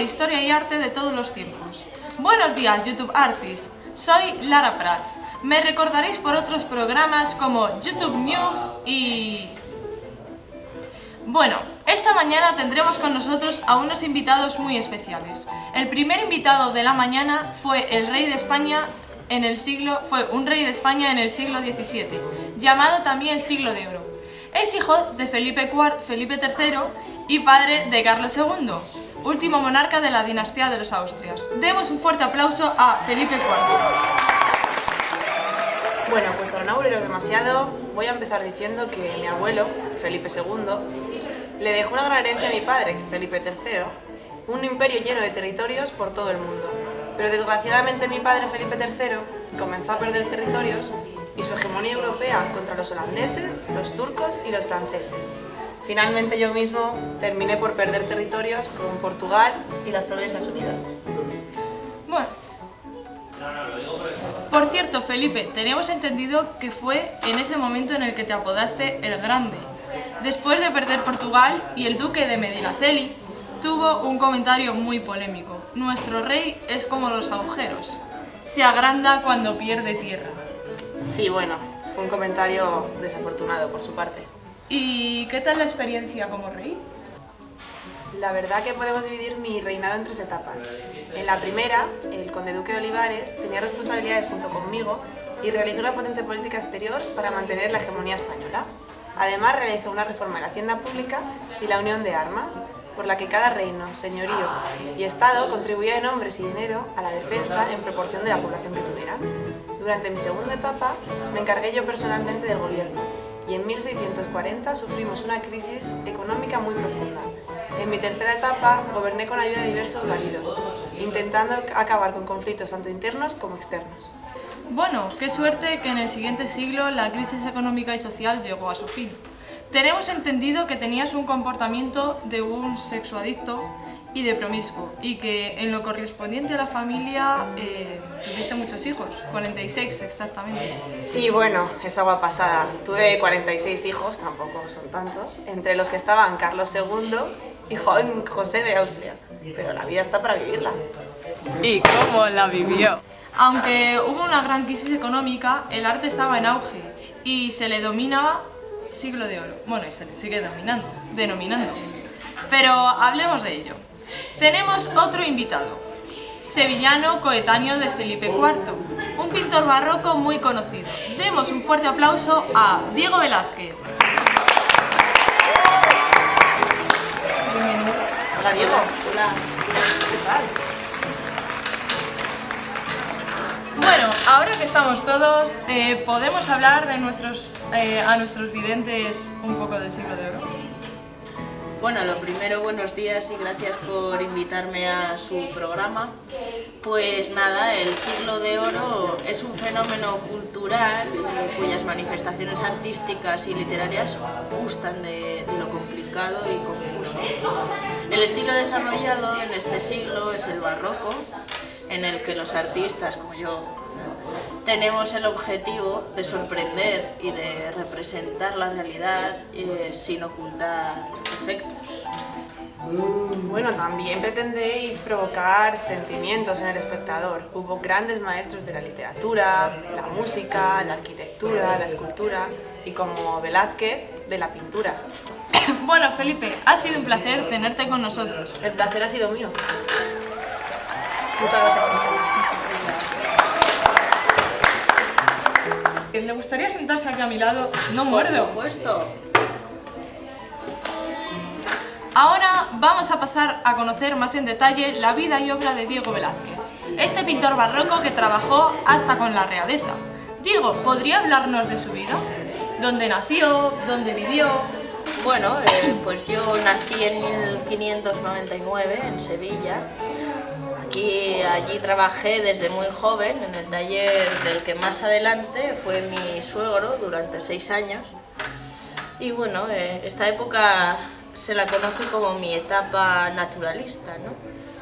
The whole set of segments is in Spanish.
de historia y arte de todos los tiempos. Buenos días, YouTube Artists. Soy Lara Prats. Me recordaréis por otros programas como YouTube News y... Bueno, esta mañana tendremos con nosotros a unos invitados muy especiales. El primer invitado de la mañana fue un rey de España en el siglo XVII, llamado también Siglo de Oro. Es hijo de Felipe III y padre de Carlos II, último monarca de la dinastía de los Austrias. Demos un fuerte aplauso a Felipe IV. Bueno, pues para no aburriros demasiado, voy a empezar diciendo que mi abuelo, Felipe II, le dejó una gran herencia a mi padre, Felipe III, un imperio lleno de territorios por todo el mundo. Pero desgraciadamente mi padre, Felipe III, comenzó a perder territorios y su hegemonía europea contra los holandeses, los turcos y los franceses. Finalmente yo mismo terminé por perder territorios con Portugal y las Provincias Unidas. Bueno. Por cierto, Felipe, teníamos entendido que fue en ese momento en el que te apodaste el Grande. Después de perder Portugal y el duque de Medinaceli tuvo un comentario muy polémico. Nuestro rey es como los agujeros, se agranda cuando pierde tierra. Sí, bueno, fue un comentario desafortunado por su parte. ¿Y qué tal la experiencia como rey? La verdad que podemos dividir mi reinado en 3 etapas. En la primera, el conde duque de Olivares tenía responsabilidades junto conmigo y realizó una potente política exterior para mantener la hegemonía española. Además, realizó una reforma de la hacienda pública y la unión de armas, por la que cada reino, señorío y estado contribuía en hombres y dinero a la defensa en proporción de la población que tuvieran. Durante mi segunda etapa, me encargué yo personalmente del gobierno y en 1640 sufrimos una crisis económica muy profunda. En mi tercera etapa, goberné con ayuda de diversos maridos, intentando acabar con conflictos tanto internos como externos. Bueno, qué suerte que en el siguiente siglo la crisis económica y social llegó a su fin. Tenemos entendido que tenías un comportamiento de un sexoadicto y de promiscuo, y que en lo correspondiente a la familia tuviste muchos hijos, 46 exactamente. Sí, bueno, es agua pasada. Tuve 46 hijos, tampoco son tantos, entre los que estaban Carlos II y Juan José de Austria. Pero la vida está para vivirla. ¿Y cómo la vivió? Aunque hubo una gran crisis económica, el arte estaba en auge y se le dominaba Siglo de Oro. Bueno, y se le sigue denominando. Pero hablemos de ello. Tenemos otro invitado, sevillano coetáneo de Felipe IV, un pintor barroco muy conocido. Demos un fuerte aplauso a Diego Velázquez. Hola, Diego. Hola. ¿Qué tal? Bueno, ahora que estamos todos, ¿podemos hablar de a nuestros videntes un poco del Siglo de Oro? Bueno, lo primero, buenos días y gracias por invitarme a su programa. Pues nada, el Siglo de Oro es un fenómeno cultural cuyas manifestaciones artísticas y literarias gustan de lo complicado y confuso. El estilo desarrollado en este siglo es el barroco, en el que los artistas, como yo, tenemos el objetivo de sorprender y de representar la realidad sin ocultar efectos. Bueno, también pretendéis provocar sentimientos en el espectador. Hubo grandes maestros de la literatura, la música, la arquitectura, la escultura y, como Velázquez, de la pintura. Bueno, Felipe, ha sido un placer tenerte con nosotros. El placer ha sido mío. Muchas gracias por invitarme. ¿Le gustaría sentarse aquí a mi lado? No muerdo. Por supuesto. Ahora vamos a pasar a conocer más en detalle la vida y obra de Diego Velázquez, este pintor barroco que trabajó hasta con la realeza. Diego, ¿podría hablarnos de su vida? ¿Dónde nació? ¿Dónde vivió? Bueno, pues yo nací en 1599 en Sevilla. Allí trabajé desde muy joven en el taller del que más adelante fue mi suegro durante 6 años. Y bueno, esta época se la conoce como mi etapa naturalista, ¿no?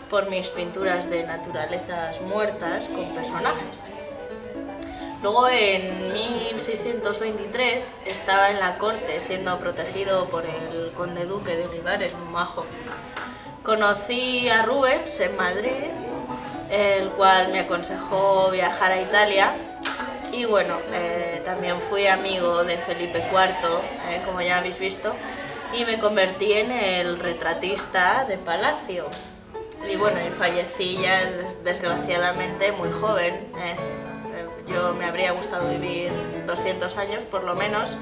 Por mis pinturas de naturalezas muertas con personajes. Luego en 1623 estaba en la corte siendo protegido por el conde duque de Olivares, muy majo, Conocí a Rubens en Madrid, el cual me aconsejó viajar a Italia. Y bueno, también fui amigo de Felipe IV, como ya habéis visto, y me convertí en el retratista de Palacio. Y bueno, y fallecí ya desgraciadamente muy joven. Yo me habría gustado vivir 200 años por lo menos,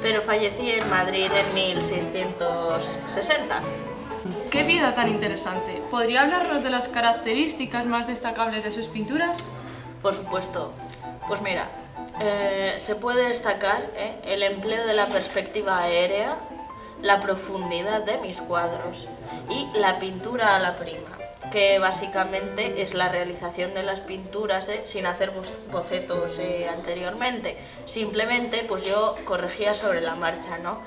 pero fallecí en Madrid en 1660. ¡Qué vida tan interesante! ¿Podría hablarnos de las características más destacables de sus pinturas? Por supuesto. Pues mira, se puede destacar el empleo de la perspectiva aérea, la profundidad de mis cuadros y la pintura a la prima, que básicamente es la realización de las pinturas sin hacer bocetos anteriormente. Simplemente pues yo corregía sobre la marcha, ¿no?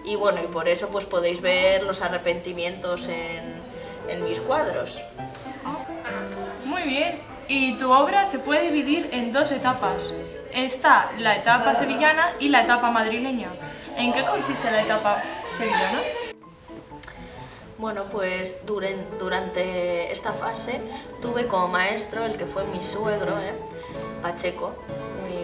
Y bueno, y por eso pues podéis ver los arrepentimientos en mis cuadros. Muy bien. Y tu obra se puede dividir en dos etapas. Está la etapa sevillana y la etapa madrileña. ¿En qué consiste la etapa sevillana? Bueno, pues durante esta fase tuve como maestro el que fue mi suegro, Pacheco,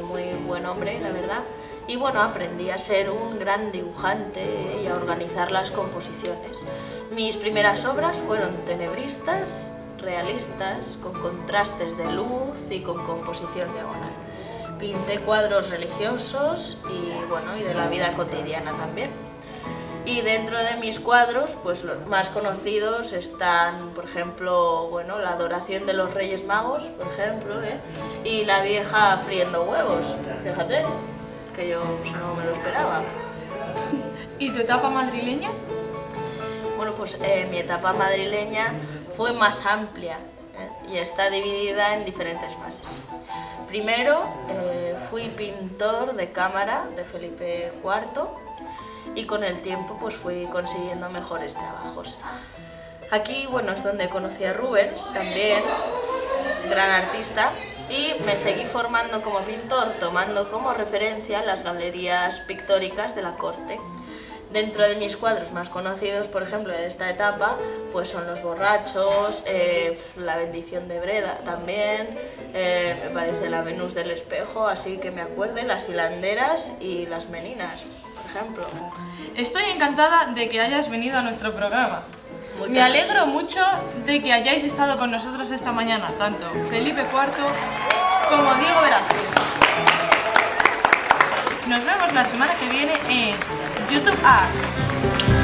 muy buen hombre, la verdad. Y bueno, aprendí a ser un gran dibujante y a organizar las composiciones. Mis primeras obras fueron tenebristas, realistas, con contrastes de luz y con composición diagonal. Pinté cuadros religiosos y de la vida cotidiana también. Y dentro de mis cuadros, pues los más conocidos están, por ejemplo, la adoración de los Reyes Magos, por ejemplo, y la vieja friendo huevos. Fíjate, que yo no me lo esperaba. ¿Y tu etapa madrileña? Bueno, pues mi etapa madrileña fue más amplia y está dividida en diferentes fases. Primero fui pintor de cámara de Felipe IV y con el tiempo pues fui consiguiendo mejores trabajos. Aquí es donde conocí a Rubens, también gran artista, y me seguí formando como pintor tomando como referencia las galerías pictóricas de la corte. Dentro de mis cuadros más conocidos, por ejemplo, de esta etapa, pues son Los borrachos, La bendición de Breda también, me parece La Venus del espejo, así que me acuerde, Las hilanderas y Las meninas, por ejemplo. Estoy encantada de que hayas venido a nuestro programa. Muchas Me alegro gracias. mucho de que hayáis estado con nosotros esta mañana, tanto Felipe IV como Diego Velázquez. Nos vemos la semana que viene en YouTube Art.